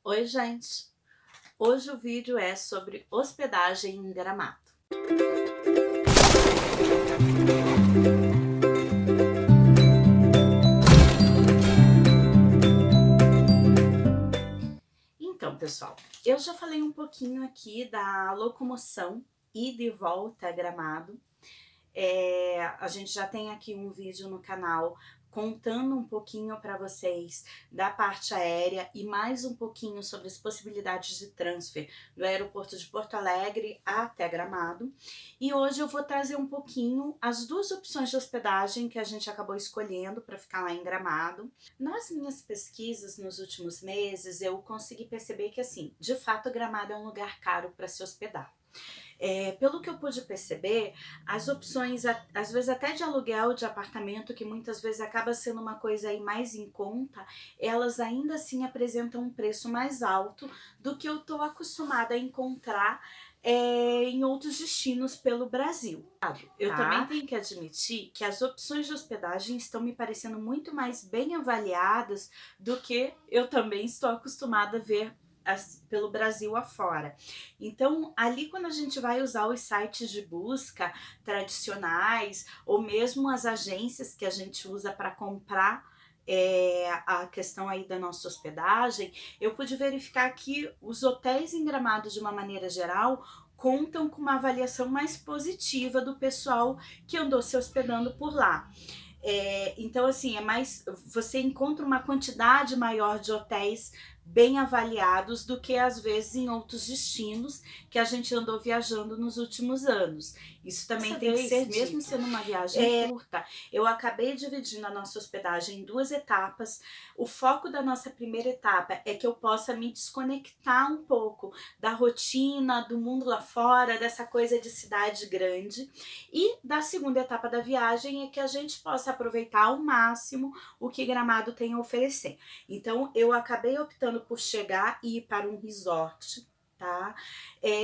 Oi, gente! Hoje o vídeo é sobre hospedagem em Gramado. Então, pessoal, eu já falei um pouquinho aqui da locomoção ida e volta a Gramado. A gente já tem aqui um vídeo no canal contando um pouquinho para vocês da parte aérea e mais um pouquinho sobre as possibilidades de transfer do aeroporto de Porto Alegre até Gramado. E hoje eu vou trazer um pouquinho as duas opções de hospedagem que a gente acabou escolhendo para ficar lá em Gramado. Nas minhas pesquisas nos últimos meses, eu consegui perceber que, assim, de fato, Gramado é um lugar caro para se hospedar. Pelo que eu pude perceber, as opções, às vezes até de aluguel de apartamento, que muitas vezes acaba sendo uma coisa aí mais em conta, elas ainda assim apresentam um preço mais alto do que eu estou acostumada a encontrar em outros destinos pelo Brasil. Eu também tenho que admitir que as opções de hospedagem estão me parecendo muito mais bem avaliadas do que eu também estou acostumada a ver pelo Brasil afora. Então, ali quando a gente vai usar os sites de busca tradicionais ou mesmo as agências que a gente usa para comprar a questão aí da nossa hospedagem, eu pude verificar que os hotéis em Gramado, de uma maneira geral, contam com uma avaliação mais positiva do pessoal que andou se hospedando por lá. Então, assim, você encontra uma quantidade maior de hotéis bem avaliados do que às vezes em outros destinos que a gente andou viajando nos últimos anos. Isso também tem que ser, mesmo sendo uma viagem curta, eu acabei dividindo a nossa hospedagem em duas etapas. O foco da nossa primeira etapa é que eu possa me desconectar um pouco da rotina, do mundo lá fora, dessa coisa de cidade grande. E da segunda etapa da viagem é que a gente possa aproveitar ao máximo o que Gramado tem a oferecer. Então, eu acabei optando por chegar e ir para um resort, tá?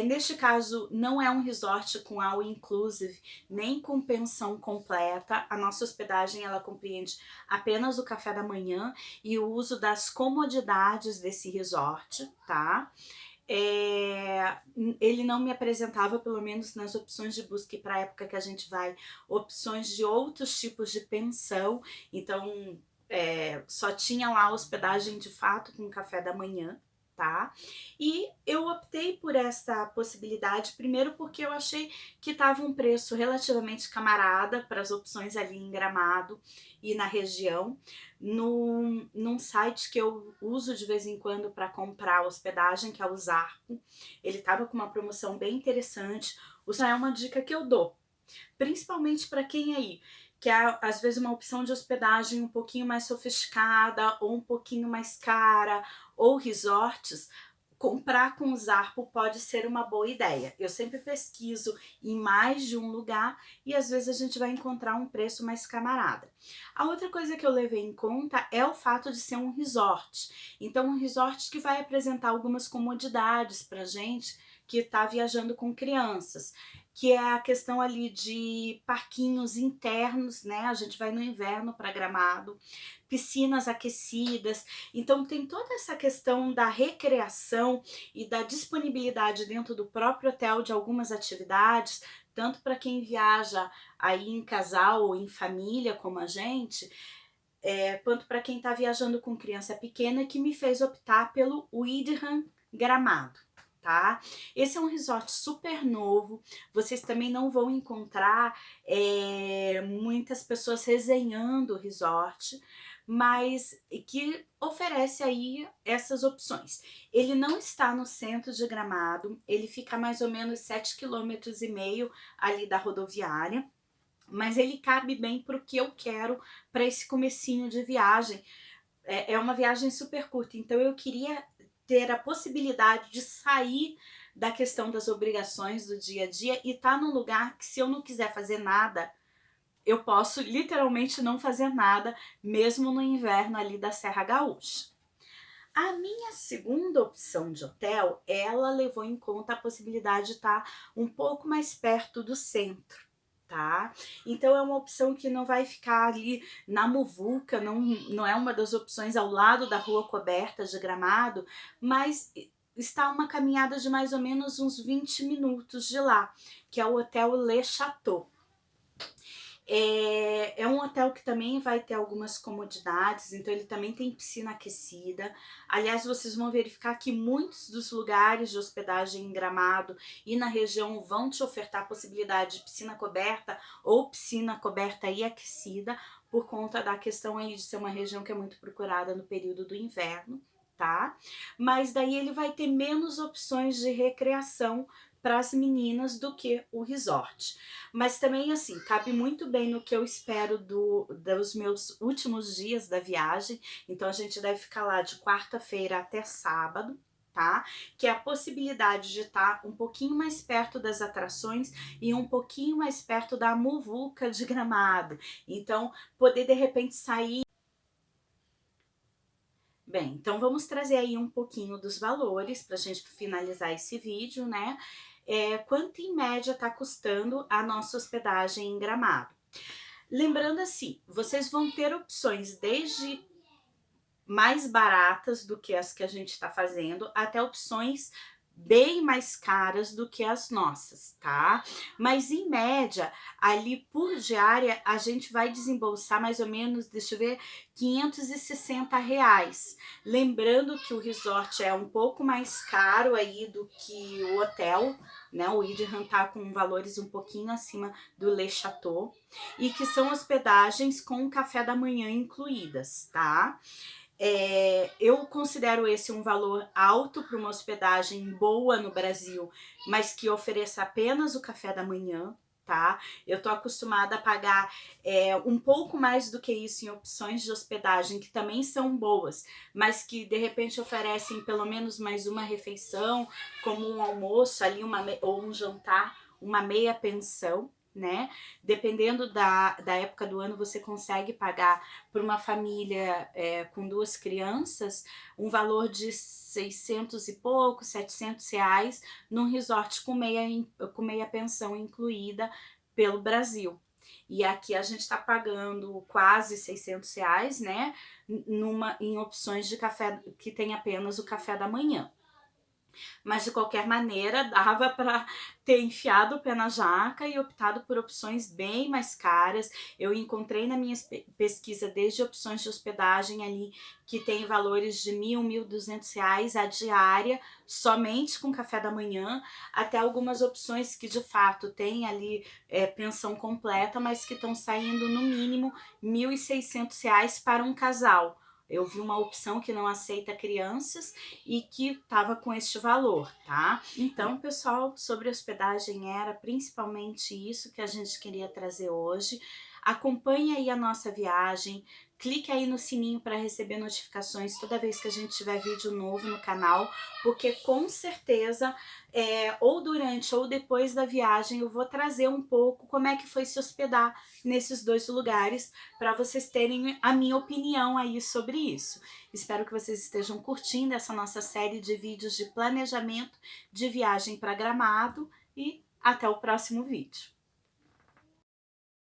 Neste caso, não é um resort com all inclusive, nem com pensão completa. A nossa hospedagem, ela compreende apenas o café da manhã e o uso das comodidades desse resort, tá? Ele não me apresentava, pelo menos nas opções de busca e para a época que a gente vai, opções de outros tipos de pensão. Então, só tinha lá hospedagem de fato com café da manhã, tá? E eu optei por essa possibilidade, primeiro porque eu achei que estava um preço relativamente camarada para as opções ali em Gramado e na região. Num site que eu uso de vez em quando para comprar hospedagem, que é o Zarpo, ele estava com uma promoção bem interessante. Isso é uma dica que eu dou, principalmente para quem aí quer às vezes uma opção de hospedagem um pouquinho mais sofisticada ou um pouquinho mais cara, ou resorts. Comprar com o Zarpo pode ser uma boa ideia. Eu sempre pesquiso em mais de um lugar e às vezes a gente vai encontrar um preço mais camarada. A outra coisa que eu levei em conta é o fato de ser um resort. Então, um resort que vai apresentar algumas comodidades para gente que está viajando com crianças, que é a questão ali de parquinhos internos, né? A gente vai no inverno para Gramado, piscinas aquecidas. Então tem toda essa questão da recreação e da disponibilidade dentro do próprio hotel de algumas atividades, tanto para quem viaja aí em casal ou em família como a gente, quanto para quem está viajando com criança pequena, que me fez optar pelo Widhan Gramado. Tá? Esse é um resort super novo, vocês também não vão encontrar muitas pessoas resenhando o resort, mas que oferece aí essas opções. Ele não está no centro de Gramado, ele fica mais ou menos 7,5 km ali da rodoviária, mas ele cabe bem para o que eu quero para esse comecinho de viagem. É uma viagem super curta, então eu queria ter a possibilidade de sair da questão das obrigações do dia a dia e estar num lugar que, se eu não quiser fazer nada, eu posso literalmente não fazer nada, mesmo no inverno ali da Serra Gaúcha. A minha segunda opção de hotel, ela levou em conta a possibilidade de estar um pouco mais perto do centro, tá? Então é uma opção que não vai ficar ali na muvuca, não é uma das opções ao lado da rua coberta de Gramado, mas está uma caminhada de mais ou menos uns 20 minutos de lá, que é o Hotel Le Chateau. É um hotel que também vai ter algumas comodidades, então ele também tem piscina aquecida. Aliás, vocês vão verificar que muitos dos lugares de hospedagem em Gramado e na região vão te ofertar a possibilidade de piscina coberta ou piscina coberta e aquecida, por conta da questão aí de ser uma região que é muito procurada no período do inverno, tá? Mas daí ele vai ter menos opções de recreação para as meninas do que o resort. Mas também, assim, cabe muito bem no que eu espero dos meus últimos dias da viagem. Então, a gente deve ficar lá de quarta-feira até sábado, tá? Que é a possibilidade de estar um pouquinho mais perto das atrações e um pouquinho mais perto da muvuca de Gramado. Então, poder de repente sair. Bem, então vamos trazer aí um pouquinho dos valores para a gente finalizar esse vídeo, né? Quanto em média está custando a nossa hospedagem em Gramado. Lembrando assim, vocês vão ter opções desde mais baratas do que as que a gente está fazendo, até opções bem mais caras do que as nossas, tá? Mas em média, ali por diária, a gente vai desembolsar mais ou menos, deixa eu ver, R$ 560. Lembrando que o resort é um pouco mais caro aí do que o hotel, né? O Idram tá com valores um pouquinho acima do Le Chateau, e que são hospedagens com café da manhã incluídas, tá? Eu considero esse um valor alto para uma hospedagem boa no Brasil, mas que ofereça apenas o café da manhã, tá? Eu tô acostumada a pagar um pouco mais do que isso em opções de hospedagem que também são boas, mas que de repente oferecem pelo menos mais uma refeição, como um almoço ali, ou um jantar, uma meia pensão, né? Dependendo da época do ano, você consegue pagar por uma família com 2 crianças um valor de 600 e pouco, R$ 700 num resort com meia pensão incluída pelo Brasil. E aqui a gente está pagando quase R$ 600, né? Em opções de café que tem apenas o café da manhã. Mas de qualquer maneira, dava para ter enfiado o pé na jaca e optado por opções bem mais caras. Eu encontrei na minha pesquisa desde opções de hospedagem ali que tem valores de R$ 1.200 a diária, somente com café da manhã, até algumas opções que de fato tem ali pensão completa, mas que estão saindo no mínimo R$ 1.600 para um casal. Eu vi uma opção que não aceita crianças e que estava com este valor, tá? Então, pessoal, sobre hospedagem era principalmente isso que a gente queria trazer hoje. Acompanhe aí a nossa viagem, clique aí no sininho para receber notificações toda vez que a gente tiver vídeo novo no canal, porque com certeza, ou durante ou depois da viagem, eu vou trazer um pouco como é que foi se hospedar nesses 2 lugares, para vocês terem a minha opinião aí sobre isso. Espero que vocês estejam curtindo essa nossa série de vídeos de planejamento de viagem para Gramado e até o próximo vídeo.